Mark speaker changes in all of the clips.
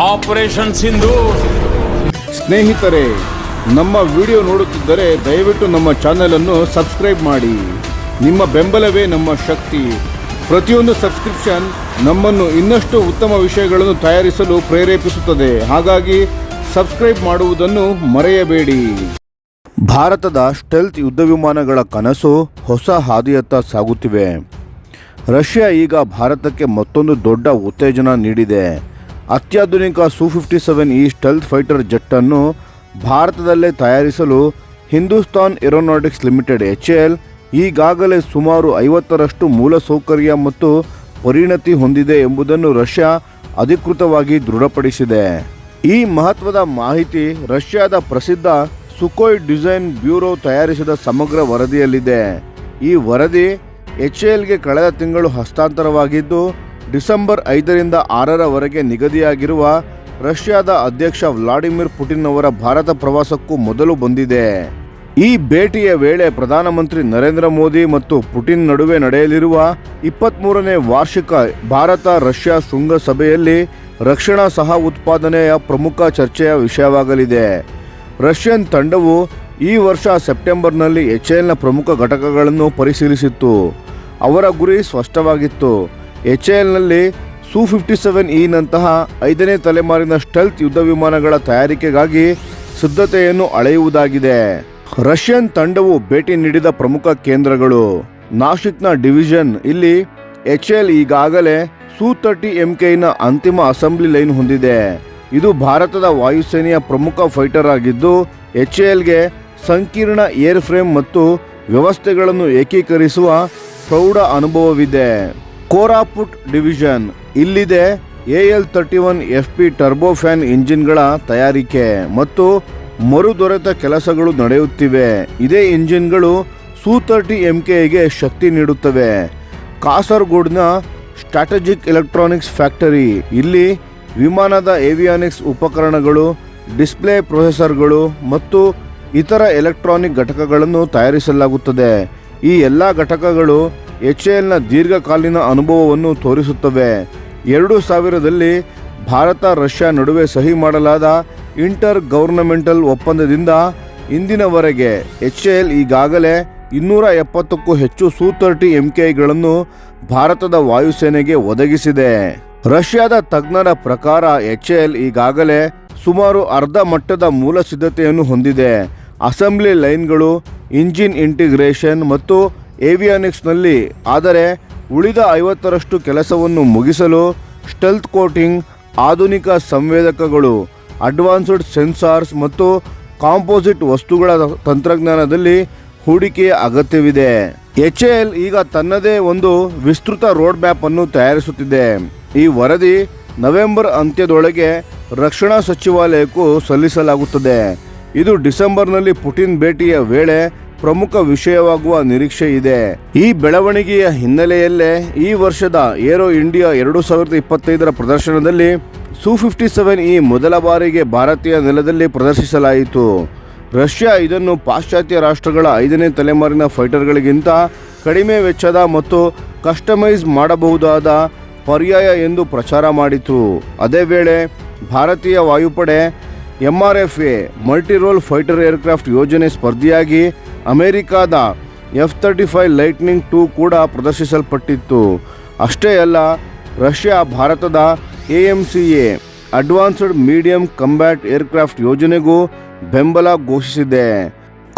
Speaker 1: Operation Sindoor.
Speaker 2: ಸ್ನೇಹಿತರೆ, ನಮ್ಮ video ನೋಡುತ್ತಿದ್ದರೆ ದಯವಿಟ್ಟು ನಮ್ಮ ಚಾನೆಲ್ ಅನ್ನು ಸಬ್ಸ್ಕ್ರೈಬ್ ಮಾಡಿ. ನಿಮ್ಮ ಬೆಂಬಲವೇ ನಮ್ಮ ಶಕ್ತಿ. ಪ್ರತಿಯೊಂದು ಸಬ್ಸ್ಕ್ರಿಪ್ಷನ್ ನಮ್ಮನ್ನು ಇನ್ನಷ್ಟು ಉತ್ತಮ ವಿಷಯಗಳನ್ನು ತಯಾರಿಸಲು ಪ್ರೇರೇಪಿಸುತ್ತದೆ. ಹಾಗಾಗಿ ಸಬ್ಸ್ಕ್ರೈಬ್ ಮಾಡುವುದನ್ನು ಮರೆಯಬೇಡಿ. ಭಾರತದ ಸ್ಟೆಲ್ತ್ ಯುದ್ಧ ವಿಮಾನಗಳ ಕನಸು ಹೊಸ ಹಾದಿಯತ್ತ ಸಾಗುತ್ತಿವೆ. ರಷ್ಯಾ ಈಗ ಭಾರತಕ್ಕೆ ಮತ್ತೊಂದು ದೊಡ್ಡ ಉತ್ತೇಜನ ನೀಡಿದೆ. ಅತ್ಯಾಧುನಿಕ Su-57 ಈ ಸ್ಟೆಲ್ತ್ ಫೈಟರ್ ಜೆಟ್ ಅನ್ನು ಭಾರತದಲ್ಲೇ ತಯಾರಿಸಲು ಹಿಂದೂಸ್ತಾನ್ ಏರೋನಾಟಿಕ್ಸ್ ಲಿಮಿಟೆಡ್ HAL ಈಗಾಗಲೇ ಸುಮಾರು 50ರಷ್ಟು ಮೂಲಸೌಕರ್ಯ ಮತ್ತು ಪರಿಣತಿ ಹೊಂದಿದೆ ಎಂಬುದನ್ನು ರಷ್ಯಾ ಅಧಿಕೃತವಾಗಿ ದೃಢಪಡಿಸಿದೆ. ಈ ಮಹತ್ವದ ಮಾಹಿತಿ ರಷ್ಯಾದ ಪ್ರಸಿದ್ಧ ಸುಕೋಯ್ ಡಿಸೈನ್ ಬ್ಯೂರೋ ತಯಾರಿಸಿದ ಸಮಗ್ರ ವರದಿಯಲ್ಲಿದೆ. ಈ ವರದಿ HALಗೆ ಕಳೆದ ತಿಂಗಳು ಹಸ್ತಾಂತರವಾಗಿದ್ದು, ಡಿಸೆಂಬರ್ 5ರಿಂದ 6ರವರೆಗೆ ನಿಗದಿಯಾಗಿರುವ ರಷ್ಯಾದ ಅಧ್ಯಕ್ಷ ವ್ಲಾಡಿಮಿರ್ ಪುಟಿನ್ ಅವರ ಭಾರತ ಪ್ರವಾಸಕ್ಕೂ ಮೊದಲು ಬಂದಿದೆ. ಈ ಭೇಟಿಯ ವೇಳೆ ಪ್ರಧಾನಮಂತ್ರಿ ನರೇಂದ್ರ ಮೋದಿ ಮತ್ತು ಪುಟಿನ್ ನಡುವೆ ನಡೆಯಲಿರುವ 23ನೇ ವಾರ್ಷಿಕ ಭಾರತ ರಷ್ಯಾ ಶೃಂಗಸಭೆಯಲ್ಲಿ ರಕ್ಷಣಾ ಸಹ ಉತ್ಪಾದನೆಯ ಪ್ರಮುಖ ಚರ್ಚೆಯ ವಿಷಯವಾಗಲಿದೆ. ರಷ್ಯನ್ ತಂಡವು ಈ ವರ್ಷ ಸೆಪ್ಟೆಂಬರ್ನಲ್ಲಿ HALನ ಪ್ರಮುಖ ಘಟಕಗಳನ್ನು ಪರಿಶೀಲಿಸಿತ್ತು. ಅವರ ಗುರಿ ಸ್ಪಷ್ಟವಾಗಿತ್ತು. HALನಲ್ಲಿ Su-57 ನಂತಹ 5ನೇ ತಲೆಮಾರಿನ ಸ್ಟೆಲ್ತ್ ಯುದ್ಧ ವಿಮಾನಗಳ ತಯಾರಿಕೆಗಾಗಿ ಸಿದ್ಧತೆಯನ್ನು ಅಳೆಯುವುದಾಗಿದೆ. ರಷ್ಯನ್ ತಂಡವು ಭೇಟಿ ನೀಡಿದ ಪ್ರಮುಖ ಕೇಂದ್ರಗಳು: ನಾಶಿಕ್ನ ಡಿವಿಷನ್. ಇಲ್ಲಿ HAL ಈಗಾಗಲೇ Su-30MKನ ಅಂತಿಮ ಅಸೆಂಬ್ಲಿ ಲೈನ್ ಹೊಂದಿದೆ. ಇದು ಭಾರತದ ವಾಯುಸೇನೆಯ ಪ್ರಮುಖ ಫೈಟರ್ ಆಗಿದ್ದು, HALಗೆ ಸಂಕೀರ್ಣ ಏರ್ ಫ್ರೇಮ್ ಮತ್ತು ವ್ಯವಸ್ಥೆಗಳನ್ನು ಏಕೀಕರಿಸುವ ಪ್ರೌಢ ಅನುಭವವಿದೆ. ಕೋರಾಪುಟ್ ಡಿವಿಷನ್. ಇಲ್ಲಿದೆ AL-31FP ಟರ್ಬೋಫ್ಯಾನ್ ಇಂಜಿನ್ಗಳ ತಯಾರಿಕೆ ಮತ್ತು ಮರುದೊರೆತ ಕೆಲಸಗಳು ನಡೆಯುತ್ತಿವೆ. ಇದೇ ಇಂಜಿನ್ಗಳು Su-30MKಗೆ ಶಕ್ತಿ ನೀಡುತ್ತವೆ. ಕಾಸರಗೋಡ್ನ ಸ್ಟ್ರಾಟಜಿಕ್ ಎಲೆಕ್ಟ್ರಾನಿಕ್ಸ್ ಫ್ಯಾಕ್ಟರಿ. ಇಲ್ಲಿ ವಿಮಾನದ ಏವಿಯಾನಿಕ್ಸ್ ಉಪಕರಣಗಳು, ಡಿಸ್ಪ್ಲೇ ಪ್ರೊಸೆಸರ್ಗಳು ಮತ್ತು ಇತರ ಎಲೆಕ್ಟ್ರಾನಿಕ್ ಘಟಕಗಳನ್ನು ತಯಾರಿಸಲಾಗುತ್ತದೆ. ಈ ಎಲ್ಲ ಘಟಕಗಳು HALನ ದೀರ್ಘಕಾಲೀನ ಅನುಭವವನ್ನು ತೋರಿಸುತ್ತವೆ. 2000ರಲ್ಲಿ ಭಾರತ ರಷ್ಯಾ ನಡುವೆ ಸಹಿ ಮಾಡಲಾದ ಇಂಟರ್ ಗವರ್ನಮೆಂಟಲ್ ಒಪ್ಪಂದದಿಂದ ಇಂದಿನವರೆಗೆ HAL ಈಗಾಗಲೇ 270ಕ್ಕೂ ಹೆಚ್ಚು Su-30MKಗಳನ್ನು ಭಾರತದ ವಾಯುಸೇನೆಗೆ ಒದಗಿಸಿದೆ. ರಷ್ಯಾದ ತಜ್ಞರ ಪ್ರಕಾರ HAL ಈಗಾಗಲೇ ಸುಮಾರು ಅರ್ಧ ಮಟ್ಟದ ಮೂಲ ಸಿದ್ಧತೆಯನ್ನು ಹೊಂದಿದೆ. ಅಸೆಂಬ್ಲಿ ಲೈನ್ಗಳು, ಇಂಜಿನ್ ಇಂಟಿಗ್ರೇಷನ್ ಮತ್ತು ಏವಿಯಾನಿಕ್ಸ್ನಲ್ಲಿ. ಆದರೆ ಉಳಿದ 50ರಷ್ಟು ಕೆಲಸವನ್ನು ಮುಗಿಸಲು ಸ್ಟೆಲ್ತ್ ಕೋಟಿಂಗ್, ಆಧುನಿಕ ಸಂವೇದಕಗಳು, ಅಡ್ವಾನ್ಸ್ಡ್ ಸೆನ್ಸಾರ್ಸ್ ಮತ್ತು ಕಾಂಪೋಸಿಟ್ ವಸ್ತುಗಳ ತಂತ್ರಜ್ಞಾನದಲ್ಲಿ ಹೂಡಿಕೆಯ ಅಗತ್ಯವಿದೆ. HAL ಈಗ ತನ್ನದೇ ಒಂದು ವಿಸ್ತೃತ ರೋಡ್ ಮ್ಯಾಪ್ ಅನ್ನು ತಯಾರಿಸುತ್ತಿದೆ. ಈ ವರದಿ ನವೆಂಬರ್ ಅಂತ್ಯದೊಳಗೆ ರಕ್ಷಣಾ ಸಚಿವಾಲಯಕ್ಕೂ ಸಲ್ಲಿಸಲಾಗುತ್ತದೆ. ಇದು ಡಿಸೆಂಬರ್ನಲ್ಲಿ ಪುಟಿನ್ ಭೇಟಿಯ ವೇಳೆ ಪ್ರಮುಖ ವಿಷಯವಾಗುವ ನಿರೀಕ್ಷೆ ಇದೆ. ಈ ಬೆಳವಣಿಗೆಯ ಹಿನ್ನೆಲೆಯಲ್ಲೇ ಈ ವರ್ಷದ ಏರೋ ಇಂಡಿಯಾ 2025ರ ಪ್ರದರ್ಶನದಲ್ಲಿ Su-57 ಮೊದಲ ಬಾರಿಗೆ ಭಾರತೀಯ ನೆಲದಲ್ಲಿ ಪ್ರದರ್ಶಿಸಲಾಯಿತು. ರಷ್ಯಾ ಇದನ್ನು ಪಾಶ್ಚಾತ್ಯ ರಾಷ್ಟ್ರಗಳ 5ನೇ ತಲೆಮಾರಿನ ಫೈಟರ್ಗಳಿಗಿಂತ ಕಡಿಮೆ ವೆಚ್ಚದ ಮತ್ತು ಕಸ್ಟಮೈಸ್ ಮಾಡಬಹುದಾದ ಪರ್ಯಾಯ ಎಂದು ಪ್ರಚಾರ ಮಾಡಿತು. ಅದೇ ವೇಳೆ ಭಾರತೀಯ ವಾಯುಪಡೆ MRFA ಮಲ್ಟಿರೋಲ್ ಫೈಟರ್ ಏರ್ಕ್ರಾಫ್ಟ್ ಯೋಜನೆ ಸ್ಪರ್ಧಿಯಾಗಿ ಅಮೆರಿಕಾದ F-35 ಲೈಟ್ನಿಂಗ್ II ಕೂಡ ಪ್ರದರ್ಶಿಸಲ್ಪಟ್ಟಿತ್ತು. ಅಷ್ಟೇ ಅಲ್ಲ, ರಷ್ಯಾ ಭಾರತದ AMCA advanced medium combat aircraft ಯೋಜನೆಗೂ ಬೆಂಬಲ ಘೋಷಿಸಿದೆ.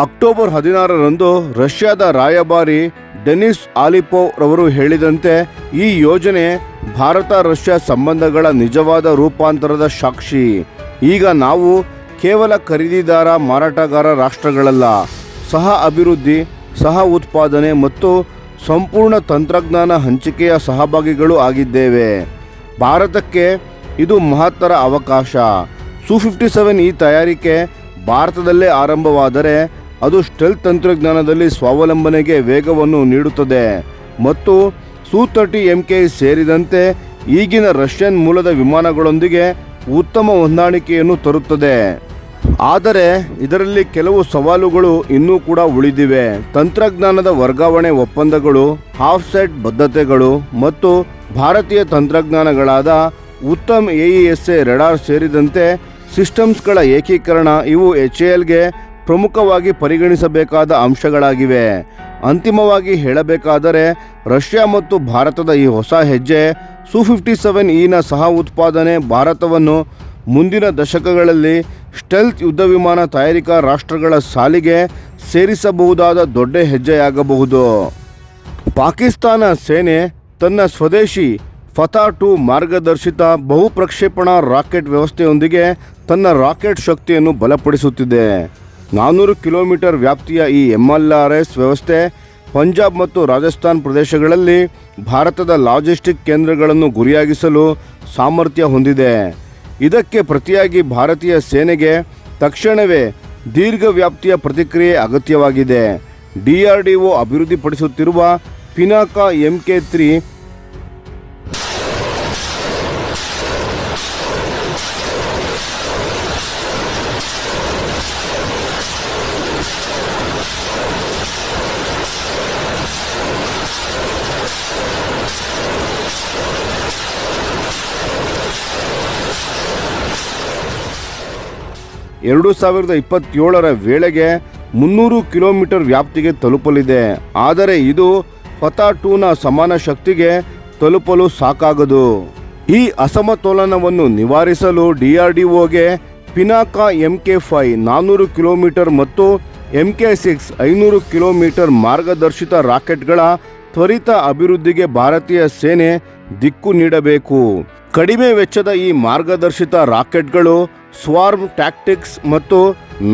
Speaker 2: ಅಕ್ಟೋಬರ್ 16ರಂದು ರಷ್ಯಾದ ರಾಯಭಾರಿ ಡೆನಿಸ್ ಆಲಿಪೋವ್ ರವರು ಹೇಳಿದಂತೆ ಈ ಯೋಜನೆ ಭಾರತ ರಷ್ಯಾ ಸಂಬಂಧಗಳ ನಿಜವಾದ ರೂಪಾಂತರದ ಸಾಕ್ಷಿ. ಈಗ ನಾವು ಕೇವಲ ಖರೀದಿದಾರ ಮಾರಾಟಗಾರ ರಾಷ್ಟ್ರಗಳಲ್ಲ, ಸಹ ಅಭಿವೃದ್ಧಿ, ಸಹ ಉತ್ಪಾದನೆ ಮತ್ತು ಸಂಪೂರ್ಣ ತಂತ್ರಜ್ಞಾನ ಹಂಚಿಕೆಯ ಸಹಭಾಗಿಗಳು ಆಗಿದ್ದೇವೆ. ಭಾರತಕ್ಕೆ ಇದು ಮಹತ್ತರ ಅವಕಾಶ. Su-57 ತಯಾರಿಕೆ ಭಾರತದಲ್ಲೇ ಆರಂಭವಾದರೆ ಅದು ಸ್ಟೆಲ್ತ್ ತಂತ್ರಜ್ಞಾನದಲ್ಲಿ ಸ್ವಾವಲಂಬನೆಗೆ ವೇಗವನ್ನು ನೀಡುತ್ತದೆ ಮತ್ತು Su-30MK ಸೇರಿದಂತೆ ಈಗಿನ ರಷ್ಯನ್ ಮೂಲದ ವಿಮಾನಗಳೊಂದಿಗೆ ಉತ್ತಮ ಹೊಂದಾಣಿಕೆಯನ್ನು ತರುತ್ತದೆ. ಆದರೆ ಇದರಲ್ಲಿ ಕೆಲವು ಸವಾಲುಗಳು ಇನ್ನೂ ಕೂಡ ಉಳಿದಿವೆ. ತಂತ್ರಜ್ಞಾನದ ವರ್ಗಾವಣೆ ಒಪ್ಪಂದಗಳು, ಆಫ್ಸೆಟ್ ಬದ್ಧತೆಗಳು ಮತ್ತು ಭಾರತೀಯ ತಂತ್ರಜ್ಞಾನಗಳಾದ ಉತ್ತಮ್ AESA ರೆಡಾರ್ ಸೇರಿದಂತೆ ಸಿಸ್ಟಮ್ಸ್ಗಳ ಏಕೀಕರಣ ಇವು HALಗೆ ಪ್ರಮುಖವಾಗಿ ಪರಿಗಣಿಸಬೇಕಾದ ಅಂಶಗಳಾಗಿವೆ. ಅಂತಿಮವಾಗಿ ಹೇಳಬೇಕಾದರೆ ರಷ್ಯಾ ಮತ್ತು ಭಾರತದ ಈ ಹೊಸ ಹೆಜ್ಜೆ Su-57E ಸಹ ಉತ್ಪಾದನೆ ಭಾರತವನ್ನು ಮುಂದಿನ ದಶಕಗಳಲ್ಲಿ ಸ್ಟೆಲ್ತ್ ಯುದ್ಧ ವಿಮಾನ ತಯಾರಿಕಾ ರಾಷ್ಟ್ರಗಳ ಸಾಲಿಗೆ ಸೇರಿಸಬಹುದಾದ ದೊಡ್ಡ ಹೆಜ್ಜೆಯಾಗಬಹುದು. ಪಾಕಿಸ್ತಾನ ಸೇನೆ ತನ್ನ ಸ್ವದೇಶಿ ಫತಾ-2 ಮಾರ್ಗದರ್ಶಿತ ಬಹುಪ್ರಕ್ಷೇಪಣಾ ರಾಕೆಟ್ ವ್ಯವಸ್ಥೆಯೊಂದಿಗೆ ತನ್ನ ರಾಕೆಟ್ ಶಕ್ತಿಯನ್ನು ಬಲಪಡಿಸುತ್ತಿದೆ. 400 ಕಿಲೋಮೀಟರ್ ವ್ಯಾಪ್ತಿಯ ಈ MLRS ವ್ಯವಸ್ಥೆ ಪಂಜಾಬ್ ಮತ್ತು ರಾಜಸ್ಥಾನ್ ಪ್ರದೇಶಗಳಲ್ಲಿ ಭಾರತದ ಲಾಜಿಸ್ಟಿಕ್ ಕೇಂದ್ರಗಳನ್ನು ಗುರಿಯಾಗಿಸಲು ಸಾಮರ್ಥ್ಯ ಹೊಂದಿದೆ. ಇದಕ್ಕೆ ಪ್ರತಿಯಾಗಿ ಭಾರತೀಯ ಸೇನೆಗೆ ತಕ್ಷಣವೇ ದೀರ್ಘ ವ್ಯಾಪ್ತಿಯ ಪ್ರತಿಕ್ರಿಯೆ ಅಗತ್ಯವಾಗಿದೆ. DRDO ಅಭಿವೃದ್ಧಿಪಡಿಸುತ್ತಿರುವ ಪಿನಾಕಾ MK3 2027ರ ವೇಳೆಗೆ 300 ಕಿಲೋಮೀಟರ್ ವ್ಯಾಪ್ತಿಗೆ ತಲುಪಲಿದೆ. ಆದರೆ ಇದು ಫತಾ-2ನ ಸಮಾನ ಶಕ್ತಿಗೆ ತಲುಪಲು ಸಾಕಾಗದು. ಈ ಅಸಮತೋಲನವನ್ನು ನಿವಾರಿಸಲು DRDOಗೆ ಪಿನಾಕಾ MK5 400 ಕಿಲೋಮೀಟರ್ ಮತ್ತು MK6 500 ಕಿಲೋಮೀಟರ್ ಮಾರ್ಗದರ್ಶಿತ ರಾಕೆಟ್ಗಳ ತ್ವರಿತ ಅಭಿವೃದ್ಧಿಗೆ ಭಾರತೀಯ ಸೇನೆ ದಿಕ್ಕು ನೀಡಬೇಕು. ಕಡಿಮೆ ವೆಚ್ಚದ ಈ ಮಾರ್ಗದರ್ಶಿತ ರಾಕೆಟ್ಗಳು ಸ್ವಾರ್ಮ್ ಟ್ಯಾಕ್ಟಿಕ್ಸ್ ಮತ್ತು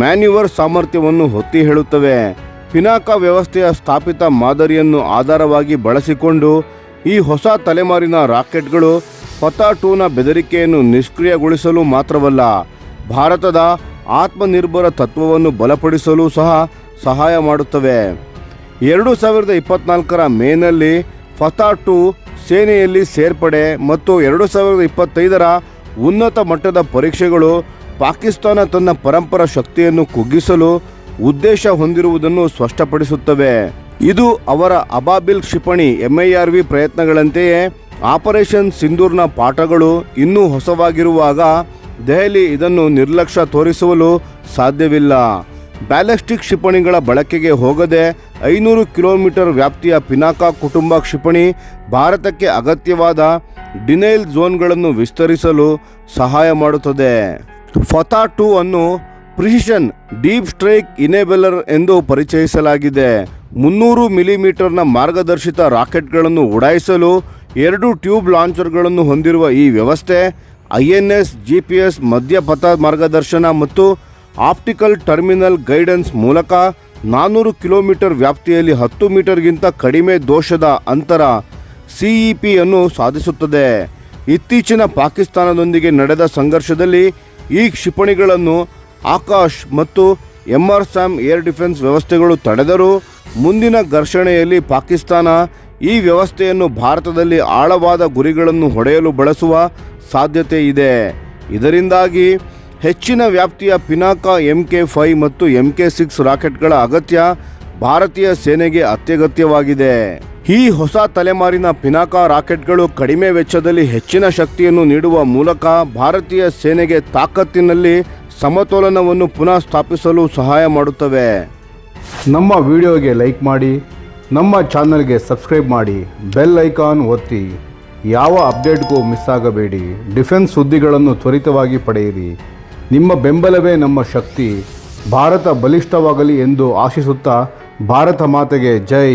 Speaker 2: ಮ್ಯಾನ್ಯೂವರ್ ಸಾಮರ್ಥ್ಯವನ್ನು ಒತ್ತಿ ಹೇಳುತ್ತವೆ. ಪಿನಾಕಾ ವ್ಯವಸ್ಥೆಯ ಸ್ಥಾಪಿತ ಮಾದರಿಯನ್ನು ಆಧಾರವಾಗಿ ಬಳಸಿಕೊಂಡು ಈ ಹೊಸ ತಲೆಮಾರಿನ ರಾಕೆಟ್ಗಳು ಫತಾ-2ನ ಬೆದರಿಕೆಯನ್ನು ನಿಷ್ಕ್ರಿಯಗೊಳಿಸಲು ಮಾತ್ರವಲ್ಲ, ಭಾರತದ ಆತ್ಮನಿರ್ಭರ ತತ್ವವನ್ನು ಬಲಪಡಿಸಲು ಸಹ ಸಹಾಯ ಮಾಡುತ್ತವೆ. 2024ರ ಮೇನಲ್ಲಿ ಫತಾ-2 ಸೇನೆಯಲ್ಲಿ ಸೇರ್ಪಡೆ ಮತ್ತು 2025ರ ಉನ್ನತ ಮಟ್ಟದ ಪರೀಕ್ಷೆಗಳು ಪಾಕಿಸ್ತಾನ ತನ್ನ ಪರಂಪರಾ ಶಕ್ತಿಯನ್ನು ಕುಗ್ಗಿಸಲು ಉದ್ದೇಶ ಹೊಂದಿರುವುದನ್ನು ಸ್ಪಷ್ಟಪಡಿಸುತ್ತವೆ. ಇದು ಅವರ ಅಬಾಬಿಲ್ ಕ್ಷಿಪಣಿ MIRV ಪ್ರಯತ್ನಗಳಂತೆಯೇ ಆಪರೇಷನ್ ಸಿಂಧೂರ್ನ ಪಾಠಗಳು ಇನ್ನೂ ಹೊಸವಾಗಿರುವಾಗ ದೆಹಲಿ ಇದನ್ನು ನಿರ್ಲಕ್ಷ್ಯ ತೋರಿಸಲು ಸಾಧ್ಯವಿಲ್ಲ. ಬ್ಯಾಲಿಸ್ಟಿಕ್ ಕ್ಷಿಪಣಿಗಳ ಬಳಕೆಗೆ ಹೋಗದೆ 500 ಕಿಲೋಮೀಟರ್ ವ್ಯಾಪ್ತಿಯ ಪಿನಾಕಾ ಕುಟುಂಬ ಕ್ಷಿಪಣಿ ಭಾರತಕ್ಕೆ ಅಗತ್ಯವಾದ ಡಿನೈಲ್ ಝೋನ್ಗಳನ್ನು ವಿಸ್ತರಿಸಲು ಸಹಾಯ ಮಾಡುತ್ತದೆ. ಫತಾ-2 ಅನ್ನು ಪ್ರಿಸಿಷನ್ ಡೀಪ್ ಸ್ಟ್ರೈಕ್ ಇನೇಬಲರ್ ಎಂದು ಪರಿಚಯಿಸಲಾಗಿದೆ. 300 ಮಿಲಿಮೀಟರ್ನ ಮಾರ್ಗದರ್ಶಿತ ರಾಕೆಟ್ಗಳನ್ನು ಉಡಾಯಿಸಲು 2 ಟ್ಯೂಬ್ ಲಾಂಚರ್ಗಳನ್ನು ಹೊಂದಿರುವ ಈ ವ್ಯವಸ್ಥೆ INS GPS ಮಧ್ಯಪಥ ಮಾರ್ಗದರ್ಶನ ಮತ್ತು ಆಪ್ಟಿಕಲ್ ಟರ್ಮಿನಲ್ ಗೈಡೆನ್ಸ್ ಮೂಲಕ 400 ಕಿಲೋಮೀಟರ್ ವ್ಯಾಪ್ತಿಯಲ್ಲಿ 10 ಮೀಟರ್ಗಿಂತ ಕಡಿಮೆ ದೋಷದ ಅಂತರ CEP ಅನ್ನು ಸಾಧಿಸುತ್ತದೆ. ಇತ್ತೀಚಿನ ಪಾಕಿಸ್ತಾನದೊಂದಿಗೆ ನಡೆದ ಸಂಘರ್ಷದಲ್ಲಿ ಈ ಕ್ಷಿಪಣಿಗಳನ್ನು ಆಕಾಶ್ ಮತ್ತು MRSAM ಏರ್ ಡಿಫೆನ್ಸ್ ವ್ಯವಸ್ಥೆಗಳು ತಡೆದರೂ ಮುಂದಿನ ಘರ್ಷಣೆಯಲ್ಲಿ ಪಾಕಿಸ್ತಾನ ಈ ವ್ಯವಸ್ಥೆಯನ್ನು ಭಾರತದಲ್ಲಿ ಆಳವಾದ ಗುರಿಗಳನ್ನು ಹೊಡೆಯಲು ಬಳಸುವ ಸಾಧ್ಯತೆ ಇದೆ. ಇದರಿಂದಾಗಿ ಹೆಚ್ಚಿನ ವ್ಯಾಪ್ತಿಯ ಪಿನಾಕಾ MK5 ಮತ್ತು MK6 ರಾಕೆಟ್ಗಳ ಅಗತ್ಯ ಭಾರತೀಯ ಸೇನೆಗೆ ಅತ್ಯಗತ್ಯವಾಗಿದೆ. ಈ ಹೊಸ ತಲೆಮಾರಿನ ಪಿನಾಕಾ ರಾಕೆಟ್ಗಳು ಕಡಿಮೆ ವೆಚ್ಚದಲ್ಲಿ ಹೆಚ್ಚಿನ ಶಕ್ತಿಯನ್ನು ನೀಡುವ ಮೂಲಕ ಭಾರತೀಯ ಸೇನೆಗೆ ತಾಕತ್ತಿನಲ್ಲಿ ಸಮತೋಲನವನ್ನು ಪುನಃ ಸ್ಥಾಪಿಸಲು ಸಹಾಯ ಮಾಡುತ್ತವೆ. ನಮ್ಮ ವಿಡಿಯೋಗೆ ಲೈಕ್ ಮಾಡಿ, ನಮ್ಮ ಚಾನಲ್ಗೆ ಸಬ್ಸ್ಕ್ರೈಬ್ ಮಾಡಿ, ಬೆಲ್ ಐಕಾನ್ ಒತ್ತಿ. ಯಾವ ಅಪ್ಡೇಟ್ಗೂ ಮಿಸ್ ಆಗಬೇಡಿ. ಡಿಫೆನ್ಸ್ ಸುದ್ದಿಗಳನ್ನು ತ್ವರಿತವಾಗಿ ಪಡೆಯಿರಿ. ನಿಮ್ಮ ಬೆಂಬಲವೇ ನಮ್ಮ ಶಕ್ತಿ. ಭಾರತ ಬಲಿಷ್ಠವಾಗಲಿ ಎಂದು ಆಶಿಸುತ್ತಾ ಭಾರತ ಮಾತೆಗೆ ಜೈ.